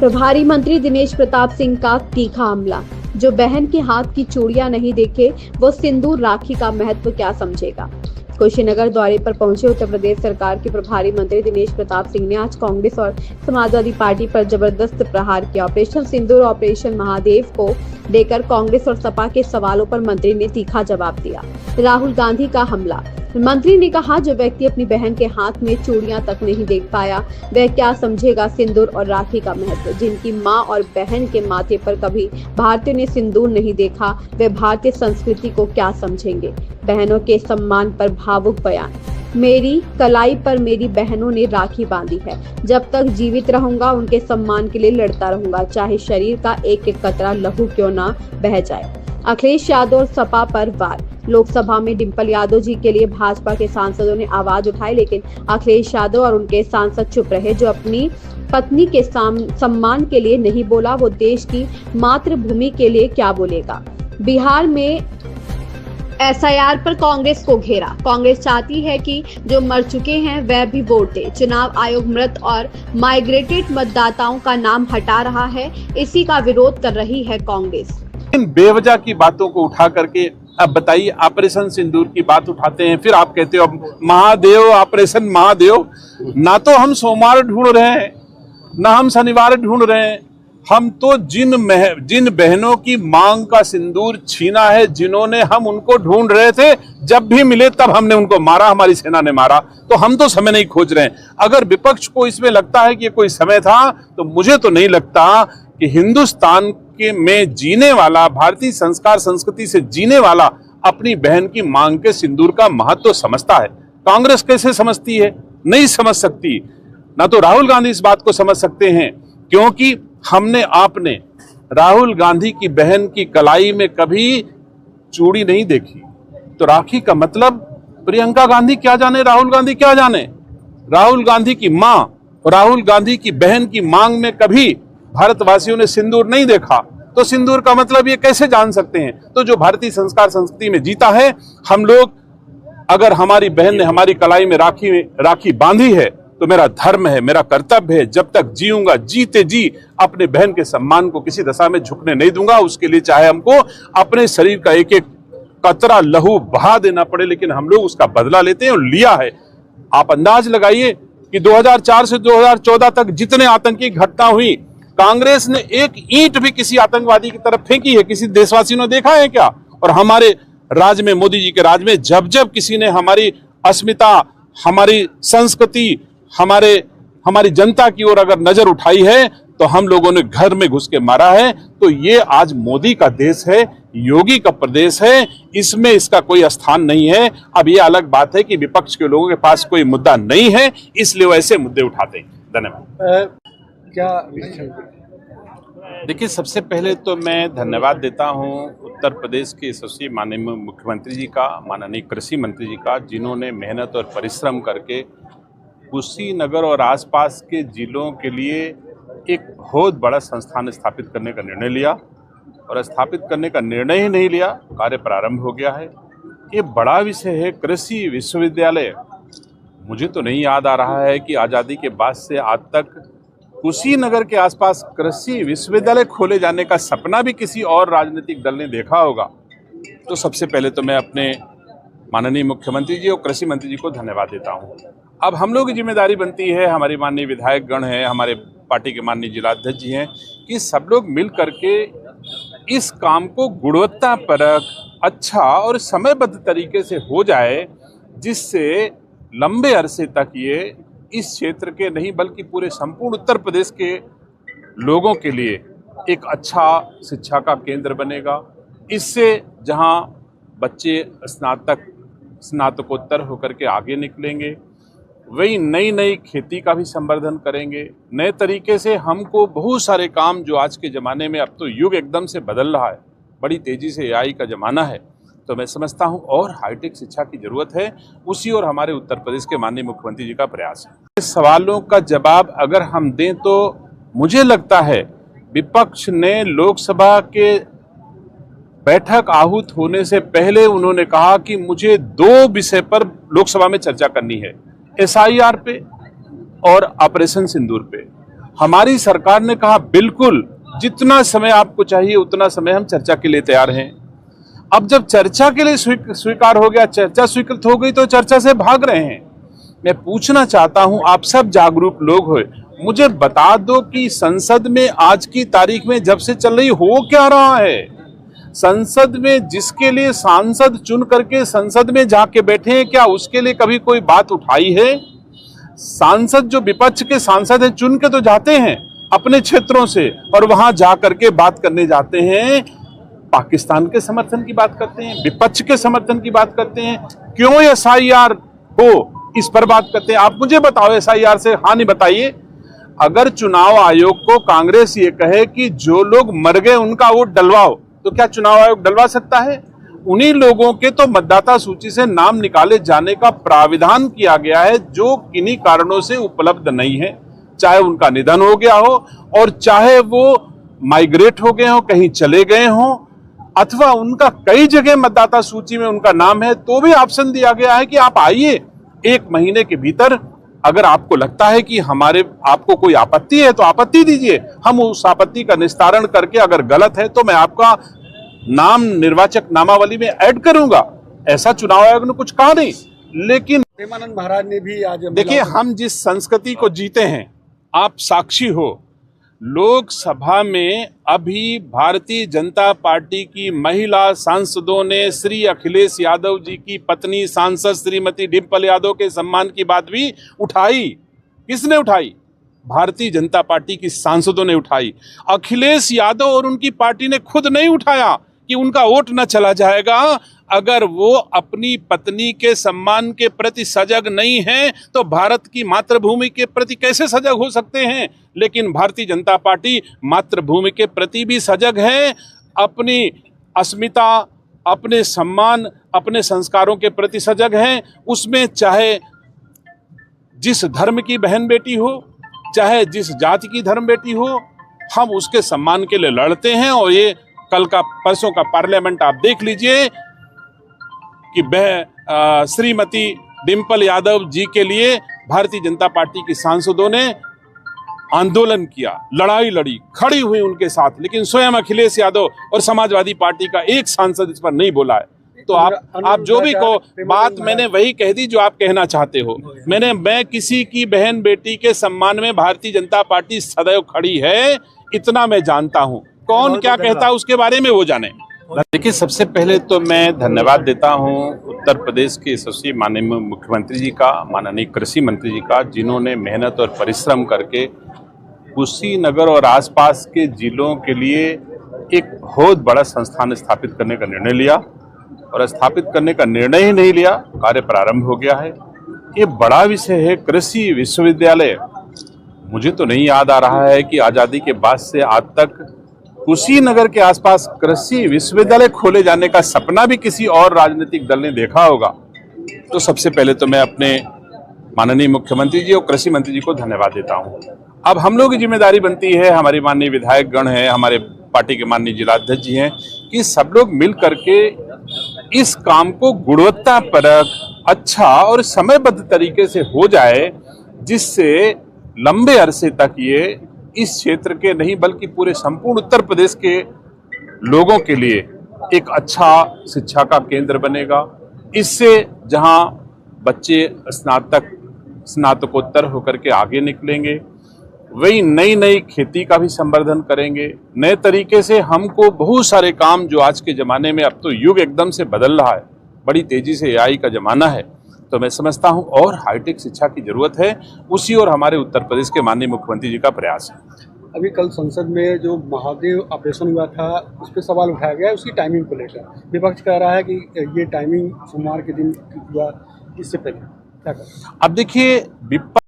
प्रभारी मंत्री दिनेश प्रताप सिंह का तीखा हमला। जो बहन के हाथ की चूड़ियां नहीं देखे वो सिंदूर राखी का महत्व क्या समझेगा। कुशीनगर दौरे पर पहुंचे उत्तर प्रदेश सरकार के प्रभारी मंत्री दिनेश प्रताप सिंह ने आज कांग्रेस और समाजवादी पार्टी पर जबरदस्त प्रहार किया। ऑपरेशन सिंदूर और ऑपरेशन महादेव को लेकर कांग्रेस और सपा के सवालों पर मंत्री ने तीखा जवाब दिया। राहुल गांधी का हमला। मंत्री ने कहा, जो व्यक्ति अपनी बहन के हाथ में चूड़ियां तक नहीं देख पाया वह क्या समझेगा सिंदूर और राखी का महत्व। जिनकी मां और बहन के माथे पर कभी भारतीय ने सिंदूर नहीं देखा वे भारतीय संस्कृति को क्या समझेंगे। बहनों के सम्मान पर भावुक बयान। मेरी कलाई पर मेरी बहनों ने राखी बांधी है। जब तक जीवित रहूंगा उनके सम्मान के लिए लड़ता रहूंगा, चाहे शरीर का एक एक कतरा लहू क्यों ना बह जाए। अखिलेश यादव और सपा पर वार। लोकसभा में डिंपल यादव जी के लिए भाजपा के सांसदों ने आवाज उठाई, लेकिन अखिलेश यादव और उनके सांसद चुप रहे। जो अपनी पत्नी के सम्मान के लिए नहीं बोला वो देश की मातृभूमि के लिए क्या बोलेगा। बिहार में एसआईआर पर कांग्रेस को घेरा। कांग्रेस चाहती है कि जो मर चुके हैं वह भी वोट दे। चुनाव आयोग मृत और माइग्रेटेड मतदाताओं का नाम हटा रहा है, इसी का विरोध कर रही है कांग्रेस। इन बेवजह की बातों को उठा करके अब बताइए, ऑपरेशन सिंदूर की बात उठाते हैं, फिर आप कहते हो महादेव, ऑपरेशन महादेव। ना तो हम सोमवार ढूंढ रहे हैं ना हम शनिवार ढूंढ रहे हैं। हम तो जिन बहनों की मांग का सिंदूर छीना है, जिन्होंने हम उनको ढूंढ रहे थे, जब भी मिले तब हमने उनको मारा, हमारी सेना ने मारा। तो हम तो समय नहीं खोज रहे हैं। अगर विपक्ष को इसमें लगता है कि ये कोई समय था, तो मुझे तो नहीं लगता कि हिंदुस्तान के में जीने वाला, भारतीय संस्कार संस्कृति से जीने वाला अपनी बहन की मांग के सिंदूर का महत्व समझता है। कांग्रेस कैसे समझती है? नहीं समझ सकती। ना तो राहुल गांधी इस बात को समझ सकते हैं, क्योंकि आपने राहुल गांधी की बहन की कलाई में कभी चूड़ी नहीं देखी। तो राखी का मतलब प्रियंका गांधी क्या जाने, राहुल गांधी क्या जाने। राहुल गांधी की मां और राहुल गांधी की बहन की मांग में कभी भारतवासियों ने सिंदूर नहीं देखा, तो सिंदूर का मतलब ये कैसे जान सकते हैं। तो जो भारतीय संस्कार संस्कृति में जीता है, हम लोग, अगर हमारी बहन ने हमारी कलाई में राखी बांधी है तो मेरा धर्म है, मेरा कर्तव्य है, जब तक जीऊंगा जीते जी अपने बहन के सम्मान को किसी दशा में झुकने नहीं दूंगा। उसके लिए चाहे हमको अपने शरीर का एक एक कतरा लहू बहा देना पड़े, लेकिन हम लोग उसका बदला लेते हैं और लिया है। आप अंदाज लगाइए कि 2004 से 2014 तक जितने आतंकी घटना हुई, कांग्रेस ने एक ईंट भी किसी आतंकवादी की तरफ फेंकी है? किसी देशवासी ने देखा है क्या? और हमारे राज में, मोदी जी के राज में, जब जब किसी ने हमारी अस्मिता, हमारी संस्कृति, हमारी जनता की ओर अगर नजर उठाई है तो हम लोगों ने घर में घुस के मारा है। तो ये आज मोदी का देश है, योगी का प्रदेश है, इसमें इसका कोई स्थान नहीं है। अब ये अलग बात है कि विपक्ष के लोगों के पास कोई मुद्दा नहीं है, इसलिए वो ऐसे मुद्दे उठाते हैं। धन्यवाद। देखिए, सबसे पहले तो मैं धन्यवाद देता हूं उत्तर प्रदेश के यशस्वी माननीय मुख्यमंत्री जी का, माननीय कृषि मंत्री जी का, जिन्होंने मेहनत और परिश्रम करके कुशीनगर और आसपास के जिलों के लिए एक बहुत बड़ा संस्थान स्थापित करने का निर्णय लिया। और स्थापित करने का निर्णय ही नहीं लिया, कार्य प्रारंभ हो गया है। ये बड़ा विषय है, कृषि विश्वविद्यालय। मुझे तो नहीं याद आ रहा है कि आज़ादी के बाद से आज तक कुशीनगर के आसपास कृषि विश्वविद्यालय खोले जाने का सपना भी किसी और राजनीतिक दल ने देखा होगा। तो सबसे पहले तो मैं अपने माननीय मुख्यमंत्री जी और कृषि मंत्री जी को धन्यवाद देता हूं। अब हम लोग की जिम्मेदारी बनती है, हमारी माननीय विधायक गण हैं, हमारे पार्टी के माननीय जिलाध्यक्ष जी हैं, कि सब लोग मिल करके इस काम को गुणवत्तापरक, अच्छा और समयबद्ध तरीके से हो जाए, जिससे लंबे अरसे तक ये इस क्षेत्र के नहीं बल्कि पूरे संपूर्ण उत्तर प्रदेश के लोगों के लिए एक अच्छा शिक्षा का केंद्र बनेगा। इससे जहां बच्चे स्नातकोत्तर होकर के आगे निकलेंगे, वही नई नई खेती का भी संवर्धन करेंगे। नए तरीके से हमको बहुत सारे काम, जो आज के ज़माने में, अब तो युग एकदम से बदल रहा है, बड़ी तेज़ी से एआई का ज़माना है, तो मैं समझता हूं और हाईटेक शिक्षा की जरूरत है। उसी और हमारे उत्तर प्रदेश के माननीय मुख्यमंत्री जी का प्रयास है। इस सवालों का जवाब अगर हम दें तो मुझे लगता है विपक्ष ने लोकसभा के बैठक आहूत होने से पहले उन्होंने कहा कि मुझे 2 विषय पर लोकसभा में चर्चा करनी है, एसआईआर पे और ऑपरेशन सिंदूर पे। हमारी सरकार ने कहा बिल्कुल जितना समय आपको चाहिए उतना समय हम चर्चा के लिए तैयार हैं। अब जब चर्चा के लिए स्वीकार हो गया, चर्चा स्वीकृत हो गई तो चर्चा से भाग रहे हैं। मैं पूछना चाहता हूं, आप सब जागरूक लोग हो, मुझे बता दो कि संसद में आज की तारीख में जब से चल रही हो क्या रहा है। संसद में जिसके लिए सांसद चुन करके संसद में जाके बैठे हैं, क्या उसके लिए कभी कोई बात उठाई है? सांसद जो विपक्ष के सांसद हैं चुन के तो जाते हैं अपने क्षेत्रों से और वहां जा करके बात करने जाते हैं, पाकिस्तान के समर्थन की बात करते हैं, विपक्ष के समर्थन की बात करते हैं। क्यों एसआईआर हो इस पर बात करते हैं? आप मुझे बताओ, एसआईआर से हानि बताइए। अगर चुनाव आयोग को कांग्रेस ये कहे कि जो लोग मर गए उनका वोट डलवाओ, तो क्या चुनाव आयोग डलवा सकता है? उन्हीं लोगों के तो मतदाता सूची से नाम निकाले जाने का प्राविधान किया गया है जो किन्हीं कारणों से उपलब्ध नहीं है, चाहे उनका निधन हो गया हो और चाहे वो माइग्रेट हो गए हो, कहीं चले गए हो, अथवा उनका कई जगह मतदाता सूची में उनका नाम है, तो भी ऑप्शन दिया गया है कि आप आइए 1 महीने के भीतर। अगर आपको लगता है कि आपको कोई आपत्ति है तो आपत्ति दीजिए, हम उस आपत्ति का निस्तारण करके अगर गलत है तो मैं आपका नाम निर्वाचक नामावली में ऐड करूंगा। ऐसा चुनाव आयोग ने कुछ कहा नहीं। लेकिन प्रेमानंद महाराज ने भी आज देखिए, हम जिस संस्कृति को जीते हैं, आप साक्षी हो, लोकसभा में अभी भारतीय जनता पार्टी की महिला सांसदों ने श्री अखिलेश यादव जी की पत्नी सांसद श्रीमती डिम्पल यादव के सम्मान की बात भी उठाई। किसने उठाई? भारतीय जनता पार्टी की सांसदों ने उठाई। अखिलेश यादव और उनकी पार्टी ने खुद नहीं उठाया कि उनका वोट न चला जाएगा। अगर वो अपनी पत्नी के सम्मान के प्रति सजग नहीं हैं तो भारत की मातृभूमि के प्रति कैसे सजग हो सकते हैं? लेकिन भारतीय जनता पार्टी मातृभूमि के प्रति भी सजग है, अपनी अस्मिता, अपने सम्मान, अपने संस्कारों के प्रति सजग है। उसमें चाहे जिस धर्म की बहन बेटी हो, चाहे जिस जाति की धर्म बेटी हो, हम उसके सम्मान के लिए लड़ते हैं। और ये कल का परसों का पार्लियामेंट आप देख लीजिए कि श्रीमती डिम्पल यादव जी के लिए भारतीय जनता पार्टी की सांसदों ने आंदोलन किया, लड़ाई लड़ी, खड़ी हुई उनके साथ, लेकिन स्वयं अखिलेश यादव और समाजवादी पार्टी का एक सांसद इस पर नहीं बोला है। तो आप जो भी को बात मैंने वही कह दी जो आप कहना चाहते हो। मैं किसी की बहन बेटी के सम्मान में भारतीय जनता पार्टी सदैव खड़ी है, इतना मैं जानता हूं। कौन क्या कहता है उसके बारे में वो जाने। देखिए, सबसे पहले तो मैं धन्यवाद देता हूं उत्तर प्रदेश के यशस्वी माननीय मुख्यमंत्री जी का, माननीय कृषि मंत्री जी का, जिन्होंने मेहनत और परिश्रम करके कुशीनगर और आसपास के जिलों के लिए एक बहुत बड़ा संस्थान स्थापित करने का निर्णय लिया। और स्थापित करने का निर्णय ही नहीं लिया, कार्य प्रारंभ हो गया है। ये बड़ा विषय है, कृषि विश्वविद्यालय। मुझे तो नहीं याद आ रहा है कि आज़ादी के बाद से आज तक कुशीनगर के आसपास कृषि विश्वविद्यालय खोले जाने का सपना भी किसी और राजनीतिक दल ने देखा होगा। तो सबसे पहले तो मैं अपने माननीय मुख्यमंत्री जी और कृषि मंत्री जी को धन्यवाद देता हूं। अब हम लोग की जिम्मेदारी बनती है, हमारे माननीय विधायक गण हैं, हमारे पार्टी के माननीय जिलाध्यक्ष जी हैं, कि सब लोग मिल करके इस काम को गुणवत्तापरक, अच्छा और समयबद्ध तरीके से हो जाए, जिससे लंबे अरसे तक ये इस क्षेत्र के नहीं बल्कि पूरे संपूर्ण उत्तर प्रदेश के लोगों के लिए एक अच्छा शिक्षा का केंद्र बनेगा। इससे जहां बच्चे स्नातकोत्तर होकर के आगे निकलेंगे, वही नई नई खेती का भी संवर्धन करेंगे। नए तरीके से हमको बहुत सारे काम जो आज के ज़माने में, अब तो युग एकदम से बदल रहा है, बड़ी तेज़ी से एआई का ज़माना है, तो मैं समझता हूं और हाईटेक शिक्षा की जरूरत है। उसी और हमारे उत्तर प्रदेश के माननीय मुख्यमंत्री जी का प्रयास है। अभी कल संसद में जो महादेव ऑपरेशन हुआ था उस पर सवाल उठाया गया है, उसकी टाइमिंग को लेकर विपक्ष कह रहा है कि ये टाइमिंग सोमवार के दिन हुआ, इससे पहले क्या करें? अब देखिए, विपक्ष